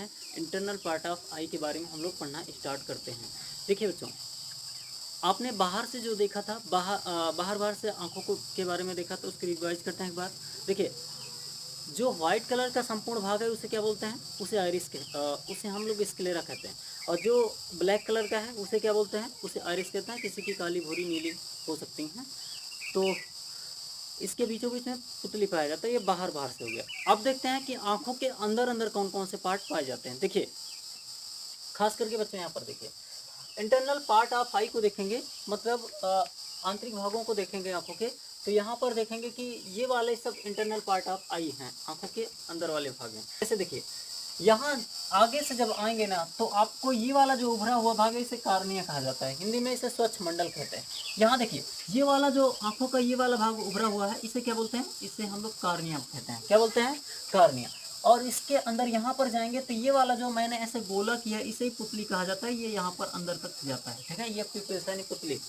हैं internal part of आई के बारे में हम लोग पढ़ना स्टार्ट करते हैं। देखिए बच्चों, आपने बाहर से जो देखा था, बाहर से आंखों को के बारे में देखा, तो उसकी रिवाइज करते हैं एक बार। देखिए, जो व्हाइट कलर का संपूर्ण भाग है उसे क्या बोलते हैं? उसे उसे हम लोग स्क्लेरा कहते हैं। और जो ब्लैक कलर का है उसे क्या बोलते हैं? उसे आयरिस कहते हैं। किसी की काली, भूरी, नीली हो सकती हैं। तो इसके बीचों बीच में पुतली पाया जाता है। ये बाहर बाहर से हो गया। अब देखते हैं कि आंखों के अंदर अंदर कौन कौन से पार्ट पाए जाते हैं। देखिए, खास करके बच्चों यहाँ पर देखिए, इंटरनल पार्ट ऑफ आई को देखेंगे, मतलब आंतरिक भागों को देखेंगे आंखों के, तो यहाँ पर देखेंगे कि ये वाले सब इंटरनल पार्ट ऑफ आई हैं, आंखों के अंदर वाले भाग हैं। जैसे देखिए, यहाँ आगे से जब आएंगे ना, तो आपको ये वाला जो उभरा हुआ भाग है इसे कार्निया कहा जाता है। हिंदी में इसे स्वच्छ मंडल कहते हैं। यहाँ देखिए, ये वाला जो आंखों का ये वाला भाग उभरा हुआ है इसे क्या बोलते हैं? इसे हम लोग कार्निया कहते हैं। क्या बोलते हैं? कार्निया। और इसके अंदर यहाँ पर जाएंगे तो ये वाला जो मैंने ऐसे गोला किया इसे ही पुतली कहा जाता है। ये यहाँ पर अंदर तक जाता है, ठीक है, ये पेशानी पुतली।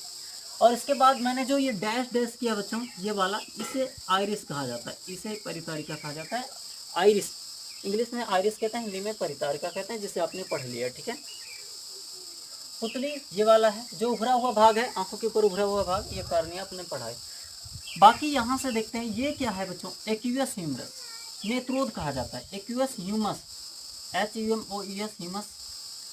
और इसके बाद मैंने जो ये डैश डैश किया बच्चों, ये वाला, इसे आइरिस कहा जाता है, इसे परितारिका कहा जाता है। आइरिस, इंग्लिश में आइरिस कहते हैं, हिंदी में परितारिका कहते हैं, जिसे आपने पढ़ लिया, ठीक है। पुतली ये वाला है, जो उभरा हुआ भाग है, आंखों के ऊपर उभरा हुआ भाग, ये कार्निया आपने पढ़ा है। बाकी यहाँ से देखते हैं, ये क्या है बच्चों? एक्यूअस ह्यूमरस, नेत्रोद कहा जाता है। एक्यूअस ह्यूमस, HUMOUS, ह्यूमस,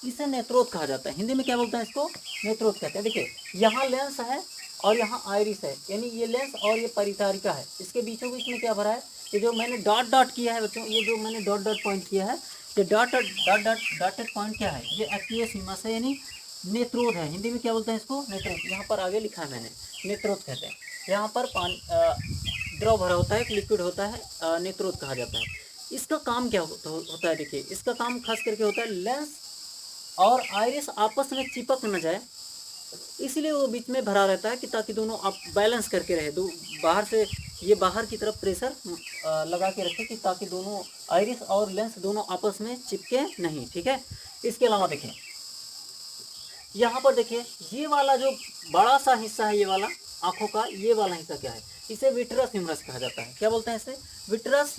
इसे नेत्रोद कहा जाता है। हिंदी में क्या बोलते हैं इसको? नेत्रोद कहते हैं। देखिए, यहाँ लेंस है और यहाँ आइरिस है, यानी ये लेंस और ये परितारिका है। इसके बीचों बीच में क्या भरा है? ये जो मैंने डॉट डॉट किया है बच्चों, ये जो मैंने डॉट डॉट पॉइंट किया है, ये डॉटेड पॉइंट क्या है? ये एक्यूअस ह्यूमस है, यानी नेत्रोद है। हिंदी में क्या बोलते हैं इसको? नेत्रोद। यहाँ पर आगे लिखा है मैंने, नेत्रोद कहते हैं। यहाँ पर पानी द्रव भरा होता है, एक लिक्विड होता है, नेत्रोद कहा जाता है। इसका काम क्या होता है? देखिए, इसका काम खास करके होता है लेंस और आइरिस आपस में चिपक न जाए, इसलिए वो बीच में भरा रहता है, कि ताकि दोनों आप बैलेंस करके रहे। दो बाहर से, ये बाहर की तरफ प्रेशर लगा के रखे, कि ताकि दोनों आइरिस और लेंस दोनों आपस में चिपके नहीं, ठीक है। इसके अलावा देखिए, यहाँ पर देखिए, ये वाला जो बड़ा सा हिस्सा है, ये वाला आंखों का ये वाला हिस्सा क्या है? इसे विट्रस ह्यूमरस कहा जाता है। क्या बोलते हैं इसे? विट्रस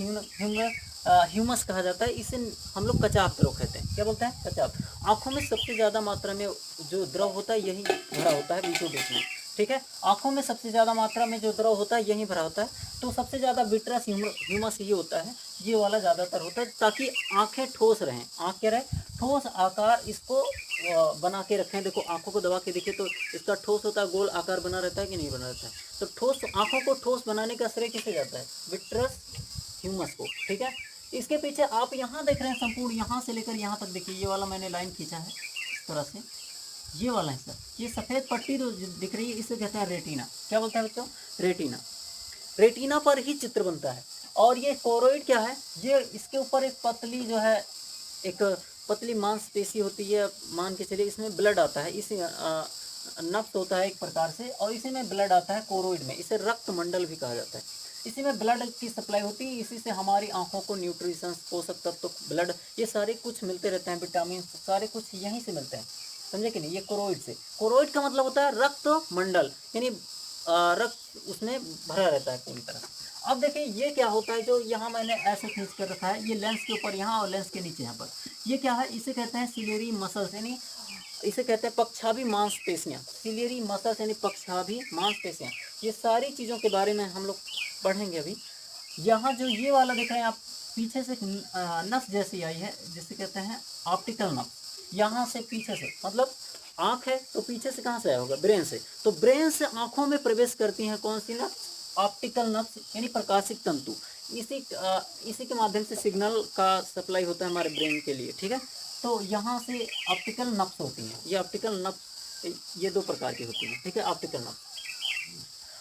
ह्यूमस कहा जाता है। इसे हम लोग कचाप द्रव कहते हैं। क्या बोलते हैं? कचाप। आंखों में सबसे ज़्यादा मात्रा में जो द्रव होता है यही भरा होता है बीचों बीच में, ठीक है। आंखों में सबसे ज़्यादा मात्रा में जो द्रव होता है यही भरा होता है। तो सबसे ज़्यादा विट्रस ह्यूमस ये होता है, ये वाला ज़्यादातर होता है, ताकि आँखें ठोस रहें। आँख क्या रहे? ठोस आकार इसको बना के रखें। देखो, आंखों को दबा के देखिए तो इसका ठोस होता है, गोल आकार बना रहता है कि नहीं बना रहता है? तो ठोस, आंखों को ठोस बनाने का श्रेय किसे जाता है? विट्रस ह्यूमस को, ठीक है। इसके पीछे आप यहाँ देख रहे हैं, संपूर्ण यहाँ से लेकर यहाँ तक देखिए, ये वाला मैंने लाइन खींचा है इस तरह से, ये वाला हिस्सा, ये सफ़ेद पट्टी जो दिख रही है इसे कहते हैं रेटिना। क्या बोलते हैं बच्चों? रेटिना। रेटिना पर ही चित्र बनता है। और ये कोरोइड क्या है? ये इसके ऊपर एक पतली जो है, एक पतली मांसपेशी होती है, मान के चलिए, इसमें ब्लड आता है, इसी नफ्स होता है एक प्रकार से, और इसी में ब्लड आता है कोरोइड में। इसे रक्त मंडल भी कहा जाता है। इसी में ब्लड की सप्लाई होती है, इसी से हमारी आंखों को न्यूट्रिशन, पोषक तत्व, ब्लड, ये सारे कुछ मिलते रहते हैं, विटामिन, सारे कुछ यहीं से मिलते हैं, समझे कि नहीं? ये कोरोइड से। कोरोइड का मतलब होता है रक्त मंडल, यानी रक्त उसमें भरा रहता है पूरी तरह। अब देखिए, ये क्या होता है जो यहाँ मैंने ऐसे खींच कर रखा है, ये लेंस के ऊपर यहाँ और लेंस के नीचे यहाँ पर, ये क्या है? इसे कहते हैं सिलेरी मसल्स, यानी इसे कहते हैं पक्षाभी मांसपेशियाँ। सिलेरी मसल्स यानी पक्षाभी मांसपेशियाँ। ये सारी चीज़ों के बारे में हम लोग पढ़ेंगे अभी। यहाँ जो ये वाला देख रहे हैं आप, पीछे से नस जैसी आई है, जिसे कहते हैं ऑप्टिकल नस। यहाँ से पीछे से, मतलब आँख है तो पीछे से कहाँ से आया होगा? ब्रेन से। तो ब्रेन से आँखों में प्रवेश करती हैं कौन सी नस? ऑप्टिकल नस, यानी प्रकाशिक तंतु। इसी के माध्यम से सिग्नल का सप्लाई होता है हमारे ब्रेन के लिए, ठीक है। तो यहाँ से ऑप्टिकल नब्स होती हैं। ये ऑप्टिकल नब्स, ये दो प्रकार की होती हैं, ठीक है, ऑप्टिकल नब्स।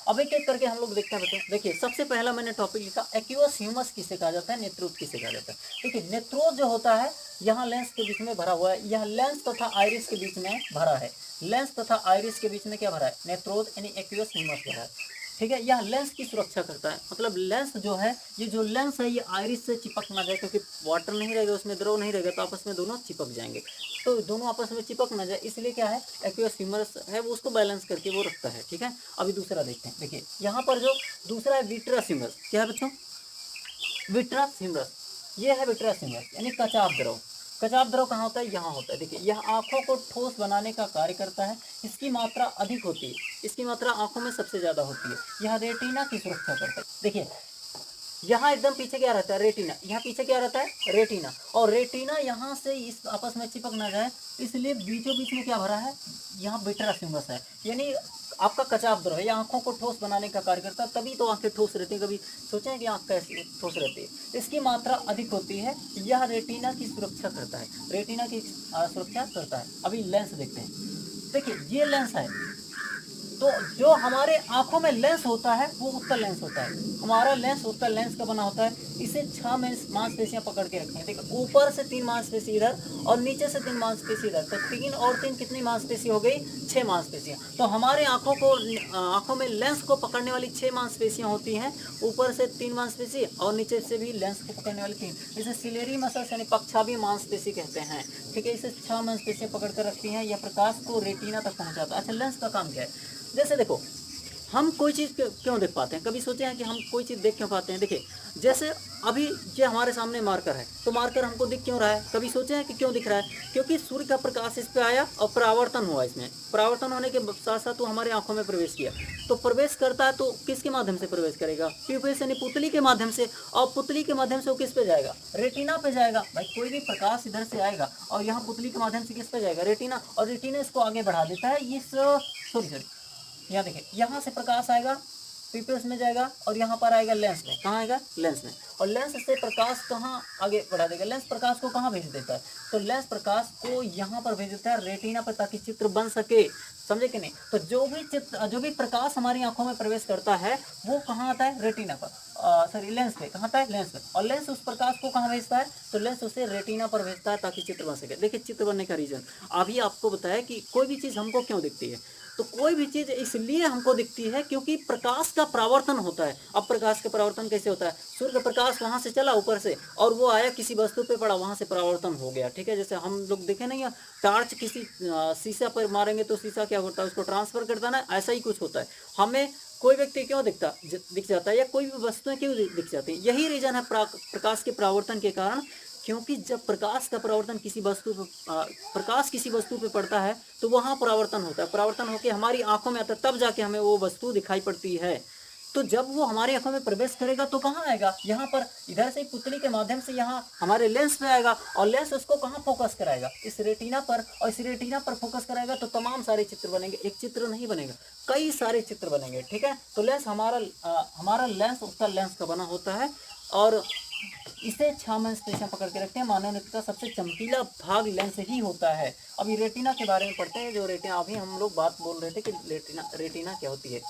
अब एक एक करके हम लोग देखते हैं बच्चों। देखिए, सबसे पहला मैंने टॉपिक लिखा, एक्यूअस ह्यूमस किसे कहा जाता है? नेत्रोद किसे कहा जाता है? देखिए, नेत्रोद जो होता है, यहाँ लेंस के बीच में भरा हुआ है, यह लेंस तथा आइरिस के बीच में भरा है। लेंस तथा आइरिस के बीच में क्या भरा है? नेत्रोद, यानी एक्यूअस ह्यूमस भरा है, ठीक है। यह लेंस की सुरक्षा करता है, मतलब लेंस जो है, ये जो लेंस है, ये आइरिस से चिपक ना जाए, क्योंकि वाटर नहीं रहेगा उसमें, द्रव नहीं रहेगा, तो आपस में दोनों चिपक जाएंगे। तो दोनों आपस में चिपक ना जाए, इसलिए क्या है, एक्यूअस ह्यूमरस है, वो उसको बैलेंस करके वो रखता है, ठीक है। अभी दूसरा देखते हैं। देखिए, यहाँ पर जो दूसरा है विट्रस ह्यूमरस। क्या है बच्चों? विट्रस ह्यूमरस, ये है विट्रस ह्यूमरस, यानी कचाप द्रव। कचाप द्रव कहाँ होता है? यहाँ होता है। देखिए यह आँखों को ठोस बनाने का कार्य करता है, इसकी मात्रा अधिक होती है, इसकी मात्रा आँखों में सबसे ज़्यादा होती है, यह रेटिना की सुरक्षा करता है। देखिए यहाँ एकदम पीछे क्या रहता है? रेटिना। यहाँ पीछे क्या रहता है? रेटिना। और रेटिना यहाँ से इस आपस में चिपक ना जाए, इसलिए बीचों बीच में क्या भरा है? यहाँ विट्रस ह्यूमस है, यानी आपका कचाप द्रव है, ये आंखों को ठोस बनाने का कार्य करता है, तभी तो आंखें ठोस रहती हैं। कभी सोचें कि आंख कैसे ठोस रहती है? इसकी मात्रा अधिक होती है, यह रेटिना की सुरक्षा करता है, रेटिना की सुरक्षा करता है। अभी लेंस देखते हैं। देखिए ये लेंस है, तो जो हमारे आंखों में लेंस होता है वो उत्तल लेंस होता है। हमारा लेंस उत्तल लेंस का बना होता है। इसे 6 मांसपेशियां पकड़ के रखी हैं। देखो ऊपर से 3 मांसपेशी इधर और नीचे से 3 मांसपेशी इधर, तो 3 और 3 कितनी मांसपेशी हो गई? 6 मांसपेशियां। तो हमारे आंखों में लेंस को पकड़ने वाली 6 मांसपेशियां होती हैं, ऊपर से 3 मांसपेशी और नीचे से भी लेंस को पकड़ने वाली 3। इसे सिलेरी मसल्स यानी पक्षाभी मांसपेशी कहते हैं। ठीक है, इसे 6 मांसपेशियां पकड़ कर रखती हैं, यह प्रकाश को रेटिना तक पहुंचाता है। अच्छा लेंस का काम क्या है? जैसे देखो हम कोई चीज़ क्यों देख पाते हैं? कभी सोचे हैं कि हम कोई चीज़ देख क्यों पाते हैं? देखिए जैसे अभी ये हमारे सामने मार्कर है, तो मार्कर हमको दिख क्यों रहा है? कभी सोचे हैं कि क्यों दिख रहा है? क्योंकि सूर्य का प्रकाश इस पे आया और परावर्तन हुआ। इसमें परावर्तन होने के साथ साथ वो हमारे आंखों में प्रवेश किया। तो प्रवेश करता है तो किसके माध्यम से प्रवेश करेगा? प्यूपिल यानी पुतली के माध्यम से। और पुतली के माध्यम से वो किस पे जाएगा? रेटिना पे जाएगा। भाई कोई भी प्रकाश इधर से आएगा और यहाँ पुतली के माध्यम से किस पे जाएगा? रेटिना। और रेटिना इसको आगे बढ़ा देता है। इस सॉरी यहाँ देखिए, यहाँ से प्रकाश आएगा, पीपल्स में जाएगा और यहाँ पर आएगा लेंस में। कहाँ आएगा? लेंस में। और लेंस से प्रकाश कहाँ आगे बढ़ा देगा? लेंस प्रकाश को कहाँ भेज देता है? तो लेंस प्रकाश को यहाँ पर भेज देता है रेटिना पर, ताकि चित्र बन सके। समझे कि नहीं? तो जो भी प्रकाश हमारी आंखों में प्रवेश करता है वो कहाँ आता है? रेटिना पर, सॉरी लेंस पे। कहाँ आता है? लेंस पे। और लेंस उस प्रकाश को कहाँ भेजता है? तो लेंस उसे रेटिना पर भेजता है, ताकि चित्र बन सके। देखिए चित्र बनने का रीजन अभी आपको बताया कि कोई भी चीज़ हमको क्यों दिखती है। तो कोई भी चीज़ इसलिए हमको दिखती है क्योंकि प्रकाश का परावर्तन होता है। अब प्रकाश का परावर्तन कैसे होता है? सूर्य का प्रकाश वहाँ से चला ऊपर से और वो आया किसी वस्तु पे पड़ा, वहाँ से परावर्तन हो गया। ठीक है, जैसे हम लोग देखे नहीं है, टार्च किसी शीशा पर मारेंगे तो शीशा क्या होता है? उसको ट्रांसफर करता है ना, ऐसा ही कुछ होता है। हमें कोई व्यक्ति क्यों दिख जाता है, या कोई भी वस्तुएं क्यों दिख जाती है? यही रीजन है प्रकाश के परावर्तन के कारण। क्योंकि जब प्रकाश का परावर्तन प्रकाश किसी वस्तु पे पड़ता है तो वहाँ परावर्तन होता है। परावर्तन होकर हमारी आंखों में आता है, तब जाके हमें वो वस्तु दिखाई पड़ती है। तो जब वो हमारी आंखों में प्रवेश करेगा तो कहाँ आएगा? यहाँ पर, इधर से पुतली के माध्यम से यहाँ हमारे लेंस पे आएगा और लेंस उसको कहाँ फोकस कराएगा? इस रेटिना पर। और इस रेटिना पर फोकस कराएगा तो तमाम सारे चित्र बनेंगे। एक चित्र नहीं बनेगा, कई सारे चित्र बनेंगे। ठीक है, तो लेंस हमारा लेंस उत्तल लेंस का बना होता है और इसे 6 मांसपेशियां पकड़ के रखते हैं। मानव नेत्र का सबसे चमकीला भाग लेंस ही होता है। अभी रेटिना के बारे में पढ़ते हैं। जो रेटिना, अभी हम लोग बात बोल रहे थे कि रेटिना क्या होती है।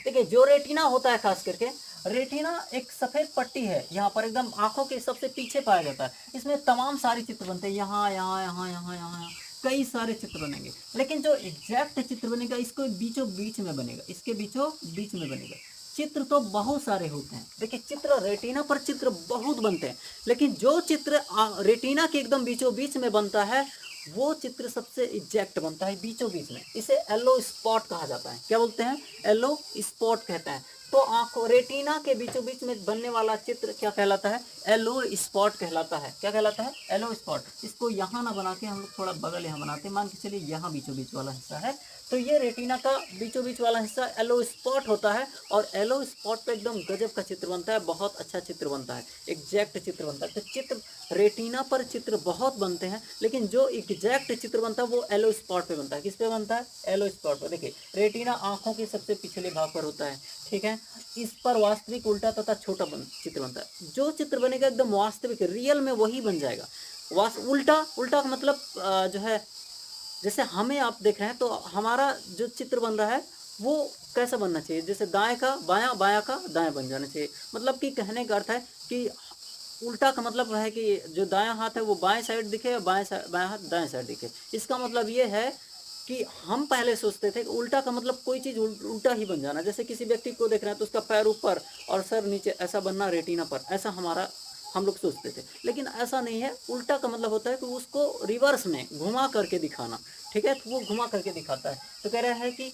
देखिए जो रेटिना होता है, खास करके रेटिना एक सफ़ेद पट्टी है, यहाँ पर एकदम आंखों के सबसे पीछे पाया जाता है। इसमें तमाम सारे चित्र बनते हैं, यहाँ यहाँ यहाँ यहाँ यहाँ कई सारे चित्र बनेंगे। लेकिन जो एग्जैक्ट चित्र बनेगा इसको बीचों बीच में बनेगा, इसके बीचों बीच में बनेगा। चित्र तो बहुत सारे होते हैं। देखिए चित्र, रेटिना पर चित्र बहुत बनते हैं, लेकिन जो चित्र रेटिना के एकदम बीचों बीच में बनता है वो चित्र सबसे एग्जैक्ट बनता है, बीचों बीच में। इसे येलो स्पॉट कहा जाता है। क्या बोलते हैं? येलो स्पॉट कहते हैं। तो आंखों रेटिना के बीचों बीच में बनने वाला चित्र क्या कहलाता है? येलो स्पॉट कहलाता है। क्या कहलाता है? Yellow spot. इसको यहाँ ना बना के हम लोग थोड़ा बगल यहाँ बनाते हैं। मान के चलिए यहाँ बीचों बीच वाला हिस्सा है, तो ये रेटिना का बीचों बीच वाला हिस्सा येलो स्पॉट होता है। और येलो स्पॉट पे एकदम गजब का चित्र बनता है, बहुत अच्छा चित्र बनता है, एग्जैक्ट चित्र बनता है। तो चित्र, रेटिना पर चित्र बहुत बनते हैं, लेकिन जो एग्जैक्ट चित्र बनता है वो येलो स्पॉट पे बनता है। किस पे बनता है? येलो स्पॉट पर। देखिए रेटिना आंखों के सबसे पिछले भाग पर होता है। ठीक है, इस पर वास्तविक उल्टा तथा छोटा चित्र बनता है। जो चित्र बनेगा एकदम वास्तविक, रियल में वही बन जाएगा। उल्टा का मतलब जो है, जैसे हमें आप देख रहे हैं तो हमारा जो चित्र बन रहा है वो कैसा बनना चाहिए? जैसे दाएं का बायां, बायां का दाएं बन जाना चाहिए। मतलब कि कहने का अर्थ है कि उल्टा का मतलब है कि जो दायां हाथ है वो बाएं साइड दिखे और बायां हाथ दाएं साइड दिखे। इसका मतलब ये है कि हम पहले सोचते थे कि उल्टा का मतलब कोई चीज़ उल्टा ही बन जाना। जैसे किसी व्यक्ति को देख रहे हैं तो उसका पैर ऊपर और सर नीचे, ऐसा बनना रेटिना पर, ऐसा हम लोग सोचते थे। लेकिन ऐसा नहीं है। उल्टा का मतलब होता है कि उसको रिवर्स में घुमा करके दिखाना। ठीक है, तो वो घुमा करके दिखाता है। तो कह रहा है कि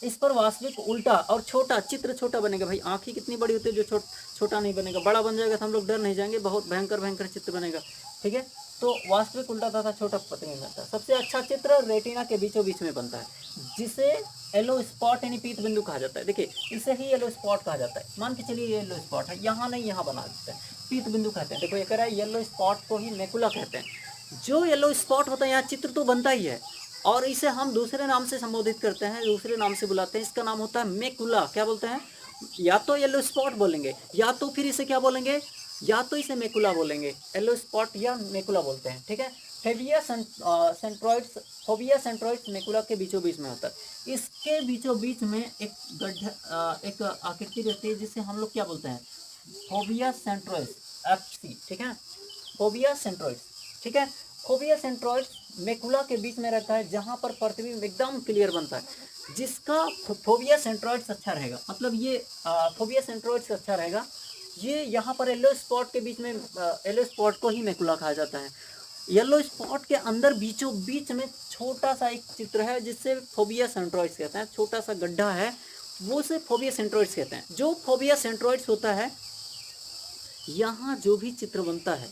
इस पर वास्तविक उल्टा और छोटा चित्र छोटा बनेगा। भाई आँखें कितनी बड़ी होती है, जो छोटा नहीं बनेगा। बड़ा बन जाएगा तो हम लोग डर नहीं जाएंगे, बहुत भयंकर चित्र बनेगा। ठीक है। तो वास्तविक उल्टा तथा छोटा प्रतिबिंब बनता है। सबसे अच्छा चित्र रेटिना के बीचों बीच में बनता है, जिसे येलो स्पॉट यानी पीत बिंदु कहा जाता है। देखिए इसे ही येलो स्पॉट कहा जाता है। मान के चलिए येलो स्पॉट है, यहाँ नहीं यहाँ बना देते हैं, पीत बिंदु कहते हैं। देखो ये कह रहा है येलो स्पॉट को ही मैकुला कहते हैं। जो येलो स्पॉट होता है यहाँ चित्र तो बनता ही है, और इसे हम दूसरे नाम से संबोधित करते हैं, दूसरे नाम से बुलाते हैं। इसका नाम होता है मैकुला। क्या बोलते हैं? या तो येलो स्पॉट बोलेंगे, या तो फिर इसे क्या बोलेंगे, या तो इसे मैकुला बोलेंगे। येलो स्पॉट या मैकुला बोलते हैं, ठीक है। फेबिया सेंट्रॉइड्स, फोबिया सेंट्रॉइड्स मैकुला के बीचों बीच में होता है। इसके बीचों बीच में एक गड्ढा, एक आकृति रहती है, जिसे हम लोग क्या बोलते हैं, फोबिया सेंट्रॉइड्स, FC, ठीक है। फोबिया सेंट्रॉइड्स, ठीक है। फोबिया सेंट्रॉइड्स मैकुला के बीच में रहता है, जहां पर प्रतिबिंब एकदम क्लियर बनता है। जिसका फोबिया सेंट्रॉइड्स अच्छा रहेगा, मतलब ये फोबिया सेंट्रॉइड्स अच्छा रहेगा, ये यहाँ पर येलो स्पॉट के बीच में, येलो स्पॉट को ही मैकुला कहा जाता है। येलो स्पॉट के अंदर बीचों बीच में छोटा सा एक चित्र है, जिससे फोबिया सेंट्रॉइड्स कहते हैं। छोटा सा गड्ढा है, वो से फोबिया सेंट्रॉइड्स कहते हैं। जो फोबिया सेंट्रॉइड्स होता है, यहाँ जो भी चित्र बनता है,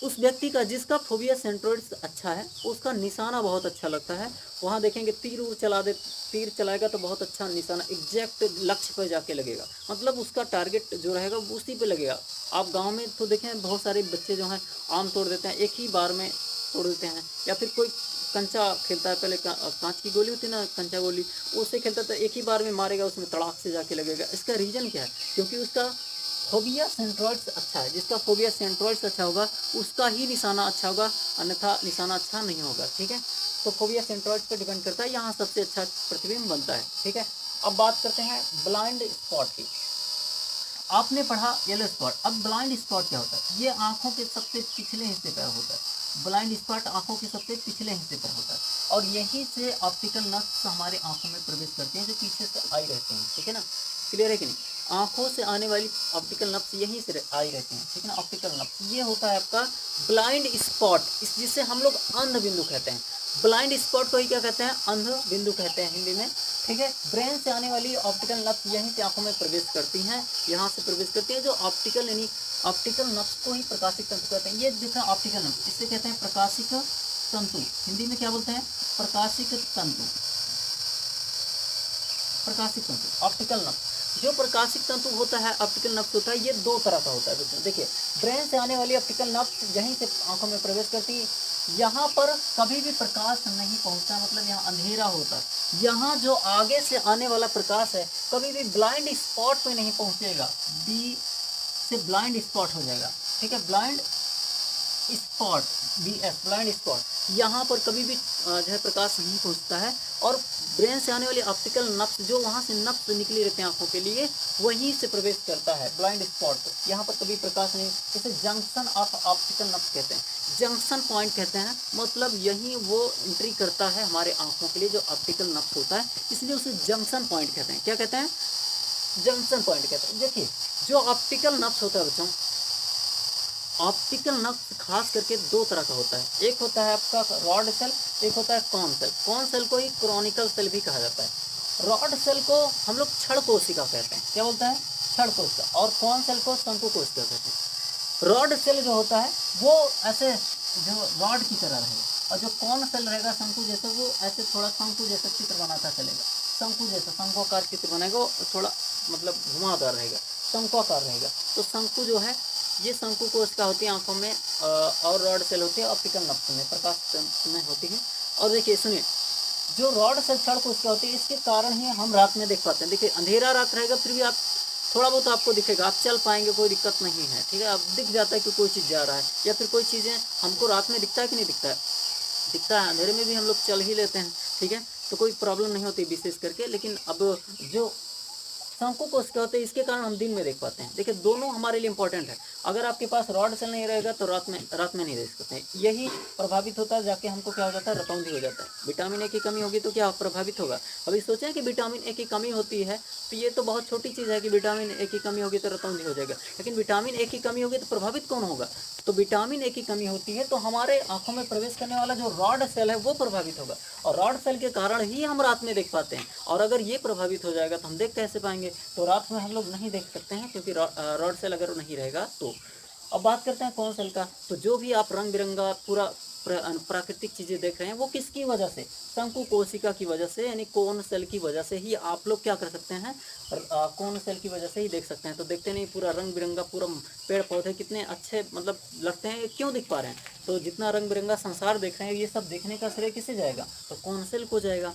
उस व्यक्ति का जिसका फोबिया सेंट्रॉइड्स अच्छा है, उसका निशाना बहुत अच्छा लगता है। वहाँ देखेंगे तीर चलाएगा तो बहुत अच्छा निशाना एग्जैक्ट लक्ष्य पर जाके लगेगा, मतलब उसका टारगेट जो रहेगा वो उसी पे लगेगा। आप गांव में तो देखें बहुत सारे बच्चे जो हैं आम तोड़ देते हैं, एक ही बार में तोड़ देते हैं। या फिर कोई कंचा खेलता है, पहले कांच की गोली होती है ना, कंचा गोली, उससे खेलता तो एक ही बार में मारेगा, उसमें तड़ाक से जाके लगेगा। इसका रीज़न क्या है? क्योंकि उसका फोबिया सेंट्रॉइड्स अच्छा है। जिसका फोबिया सेंट्रॉइड्स अच्छा होगा उसका ही निशाना अच्छा होगा, अन्यथा निशाना अच्छा नहीं होगा, ठीक है। तो फोबिया सेंट्रॉइड्स पर डिपेंड करता है, यहाँ सबसे अच्छा प्रतिबिंब बनता है, ठीक है। अब बात करते हैं ब्लाइंड स्पॉट की। आपने पढ़ा येलो स्पॉट, अब ब्लाइंड स्पॉट क्या होता है? ये आंखों के सबसे पिछले हिस्से पर होता है। ब्लाइंड स्पॉट आंखों के सबसे पिछले हिस्से पर होता है, और यहीं से ऑप्टिकल नर्व्स हमारे आंखों में प्रवेश करते हैं, जो पीछे से आई रहते हैं, ठीक है ना। क्लियर है कि नहीं? आंखों से आने वाली ऑप्टिकल नर्व्स यहीं से आई रहती हैं, ठीक है ना। ऑप्टिकल नर्व्स ये होता है आपका ब्लाइंड स्पॉट, जिसे हम लोग अंध बिंदु कहते हैं। ब्लाइंड स्पॉट को ही क्या कहते हैं? अंध बिंदु कहते हैं हिंदी में, ठीक है। ब्रेन से आने वाली ऑप्टिकल नर्व्स यहीं से आंखों में प्रवेश करती हैं, यहाँ से प्रवेश करती है। जो ऑप्टिकल यानी ऑप्टिकल नर्व्स को ही प्रकाशिक तंतु कहते हैं। ये दिख रहा ऑप्टिकल नर्व, इससे कहते हैं प्रकाशिक तंतु। हिंदी में क्या बोलते हैं? प्रकाशिक तंतु। प्रकाशिक तंतु, ऑप्टिकल नर्व। जो प्रकाशिक तंतु होता है, ऑप्टिकल नर्व होता है, ये दो तरह का होता है दोस्तों। देखिए ब्रेन से आने वाली ऑप्टिकल नर्व यहीं से आंखों में प्रवेश करती है। यहाँ पर कभी भी प्रकाश नहीं पहुँचता, मतलब यहाँ अंधेरा होता है। यहाँ जो आगे से आने वाला प्रकाश है कभी भी ब्लाइंड स्पॉट पे नहीं पहुँचेगा, बी से ब्लाइंड स्पॉट हो जाएगा, ठीक है। Blind spot, BS, blind spot, यहाँ पर कभी भी जो है प्रकाश नहीं पहुँचता है। और ब्रेन से आने वाली ऑप्टिकल नर्व्स, जो वहाँ से नर्व्स निकली रहते हैं आंखों के लिए, वहीं से प्रवेश करता है ब्लाइंड स्पॉट। यहाँ पर कभी प्रकाश नहीं, इसे जंक्शन ऑफ ऑप्टिकल नर्व्स कहते हैं, जंक्शन पॉइंट कहते हैं। मतलब यहीं वो एंट्री करता है हमारे आंखों के लिए, जो ऑप्टिकल नर्व्स होता है, इसलिए उसे जंक्शन पॉइंट कहते हैं। क्या कहते हैं? जंक्शन पॉइंट कहते हैं। देखिए जो ऑप्टिकल नर्व्स होता है बच्चों, ऑप्टिकल नर्व्स खास करके दो तरह का होता है। एक होता है आपका रॉड सेल, एक होता है कॉन सेल। कॉन सेल को ही क्रॉनिकल सेल भी कहा जाता है। रॉड सेल को हम लोग क्षण कोशिका कहते हैं। क्या बोलते हैं? क्षण कोशिका। और कॉन सेल को शंकु कोशिका कहते हैं। रॉड सेल जो होता है वो ऐसे जो रॉड की तरह रहेगा, और जो कॉन सेल रहेगा शंकु जैसा, वो ऐसे थोड़ा शंकु जैसा चित्र बनाता चलेगा। शंकु जैसा शंकुआकार चित्र बनेगा, थोड़ा मतलब घुमावदार रहेगा, शंकुआकार रहेगा। तो शंकु जो है, ये शंकु कोशिका होती है आंखों में, और रॉड सेल होती है ऑप्टिकल नर्व्स में, प्रकाश तंतु में होती है। और देखिए सुनिए, जो रॉड सेल क्षण कोशिका होती है, इसके कारण ही हम रात में देख पाते हैं। देखिए अंधेरा रात रहेगा, फिर भी आप थोड़ा बहुत आपको दिखेगा, आप चल पाएंगे, कोई दिक्कत नहीं है, ठीक है। अब दिख जाता है कि कोई चीज़ जा रहा है, या फिर कोई चीज़ें हमको रात में दिखता है कि नहीं दिखता है? दिखता है। अंधेरे में भी हम लोग चल ही लेते हैं, ठीक है, तो कोई प्रॉब्लम नहीं होती विशेष करके। लेकिन अब जो शंकु कोशिका होते हैं, इसके कारण हम दिन में देख पाते हैं। देखिए दोनों हमारे लिए इंपॉर्टेंट है। अगर आपके पास रॉड सेल नहीं रहेगा तो रात में नहीं देख सकते हैं। यही प्रभावित होता है, जाके हमको क्या हो जाता है? रतौंधी हो जाता है। विटामिन ए की कमी होगी तो क्या प्रभावित होगा? अभी सोचें कि विटामिन ए की कमी होती है, तो ये तो बहुत छोटी चीज़ है कि विटामिन ए की कमी होगी तो रतौंधी हो जाएगा। लेकिन विटामिन ए की कमी होगी तो प्रभावित कौन होगा? तो विटामिन ए की कमी होती है तो हमारे आंखों में प्रवेश करने वाला जो रॉड सेल है वो प्रभावित होगा, और रॉड सेल के कारण ही हम रात में देख पाते हैं। और अगर ये प्रभावित हो जाएगा तो हम देख कैसे पाएंगे? तो रात में हम लोग नहीं देख सकते हैं, क्योंकि रॉड सेल अगर नहीं रहेगा तो। अब बात करते हैं कौन सेल का, तो जो भी आप रंग बिरंगा पूरा प्राकृतिक चीज़ें देख रहे हैं वो किसकी वजह से, शंकु कोशिका की वजह से, यानी कोन सेल की वजह से ही आप लोग क्या कर सकते हैं, कोन सेल की वजह से ही देख सकते हैं। तो देखते नहीं पूरा रंग बिरंगा, पूरा पेड़ पौधे कितने अच्छे मतलब लगते हैं, ये क्यों दिख पा रहे हैं, तो जितना रंग बिरंगा संसार देख रहे हैं ये सब देखने का श्रेय किसे जाएगा, तो कोन सेल को जाएगा।